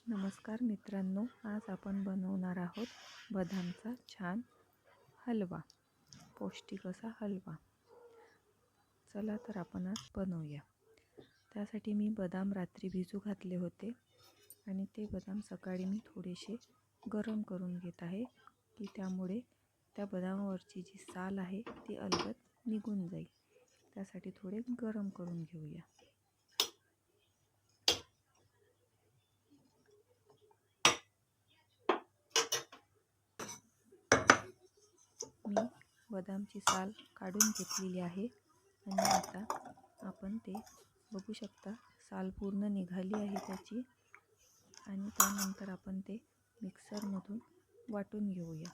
नमस्कार मित्रांनो, आज आपण बनवणार आहोत बदामचा छान हलवा, पौष्टिक असा हलवा। चला तर आपण आज बनवूया। त्यासाठी मी बदाम रात्री भिजू घातले होते आणि ते बदाम सकाळी मी थोडेसे गरम करून घेत आहे की त्यामुळे त्या बदामावरची जी साल आहे ती अलगद निघून जाईल। त्यासाठी थोडे गरम करून घेऊया। मी बदामची साल काढून घेतलेली आहे आणि आता आपण ते बघू शकता, साल पूर्ण निघाली आहे त्याची। आणि त्यानंतर आपण ते मिक्सरमधून वाटून घेऊया।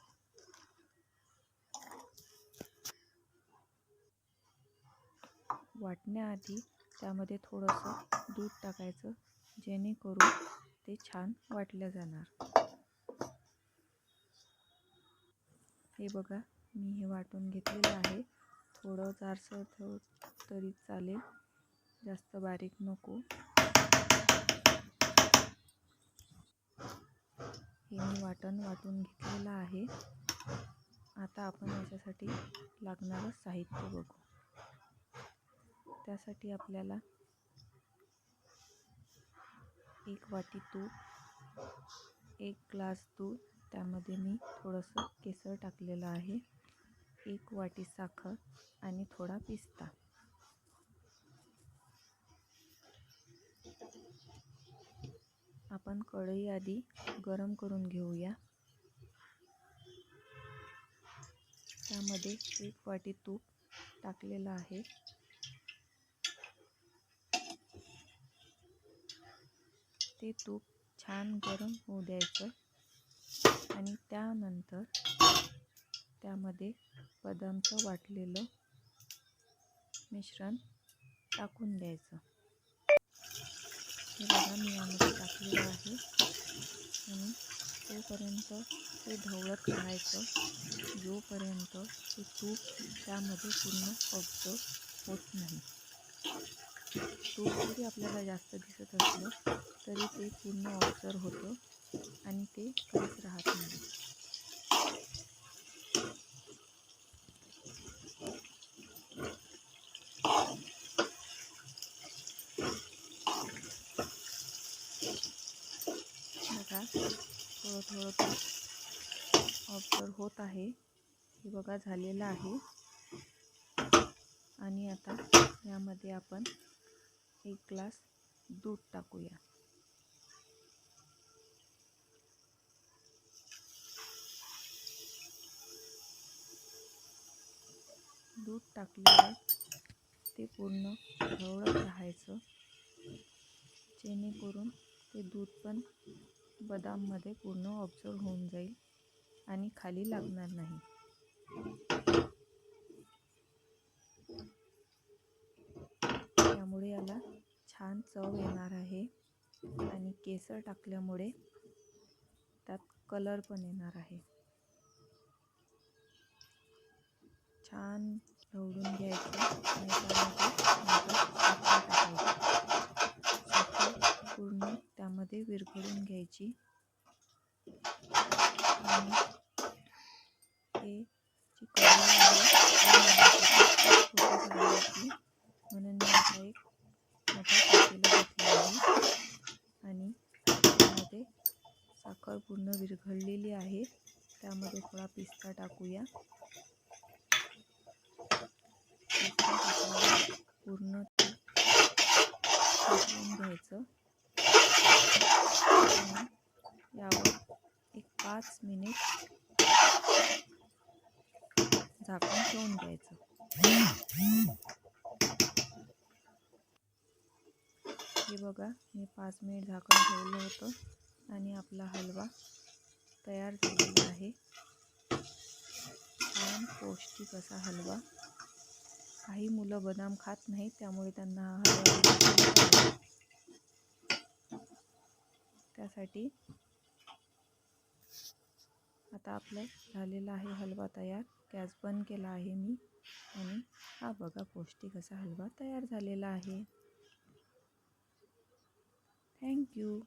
वाटण्याआधी त्यामध्ये थोडंसं दूध टाकायचं, जेणेकरून ते छान वाटलं जाणार। हे बघा, मी हे वाटून घेतलेलं आहे। थोडं जाडसर तरी चालेल, जास्त बारीक नको। हे मी वाटून घेतलेलं आहे। आता आपण याच्यासाठी लागणारं साहित्य बघू। त्यासाठी आपल्याला 1 वाटी तूप, 1 ग्लास दूध, त्यामध्ये मी थोडंसं केसर टाकलेलं आहे, 1 वाटी साखर आणि थोडा पिस्ता। आपण कढई आधी गरम करून घेऊया। त्यामध्ये 1 वाटी तूप टाकलेलं आहे। ते तूप छान गरम होऊ द्यायचं आणि त्यानंतर त्यामध्ये बदामचं वाटलेलं मिश्रण टाकून द्यायचं। हे बघा, मी यामध्ये टाकलेलं आहे आणि तोपर्यंत ते ढवळत राहायचं जोपर्यंत ते तूप त्यामध्ये पूर्ण ऑब्झर्व होत नाही। तूप जरी आपल्याला जास्त दिसत असलं तरी ते पूर्ण ऑब्झर्व होतं आणि ते काहीच राहत नाही। बघा, थोडं थोडं तूप ऑब्झर्व होत आहे। हे बघा, झालेलं आहे। आणि आता यामध्ये आपण 1 ग्लास दूध टाकूया। दूध टाकल्यावर ते पूर्ण ढवळत राहायचं, जेणेकरून ते दूध पण बदाममध्ये पूर्ण ऑब्झर्व होऊन जाईल आणि खाली लागणार नाही। त्यामुळे याला छान चव येणार आहे आणि केसर टाकल्यामुळे त्यात कलर पण येणार आहे। छान ढवळून घ्यायचं आणि त्यामध्ये साखर टाकायची। साखर पूर्ण त्यामध्ये विरघळून घ्यायची आणि हे जी कढई आहे छोटी झाली होती, म्हणून मी आता एक मोठा पातेलं घेतलं आहे आणि त्यामध्ये साखर पूर्ण विरघळलेली आहे। त्यामध्ये थोडा पिस्ता टाकूया। पिस्ता टाकल्यावर पूर्ण ते शिजवून घ्यायचं आणि यावर एक 5 मिनिट झाकून ठेवून द्यायचं। हे बघा, मी 5 मिनिट झाकण ठेवलं होतं आणि आपला हलवा तयार झालेला आहे। छान पौष्टिक असा हलवा। काही मुलं बदाम खात नाहीत, त्यामुळे त्यांना हा हलवा त्यासाठी आता आपलं झालेला आहे हलवा तयार। गॅस बंद केला आहे मी आणि हा बघा, पौष्टिक असा हलवा तयार झालेला आहे। थँक्यू।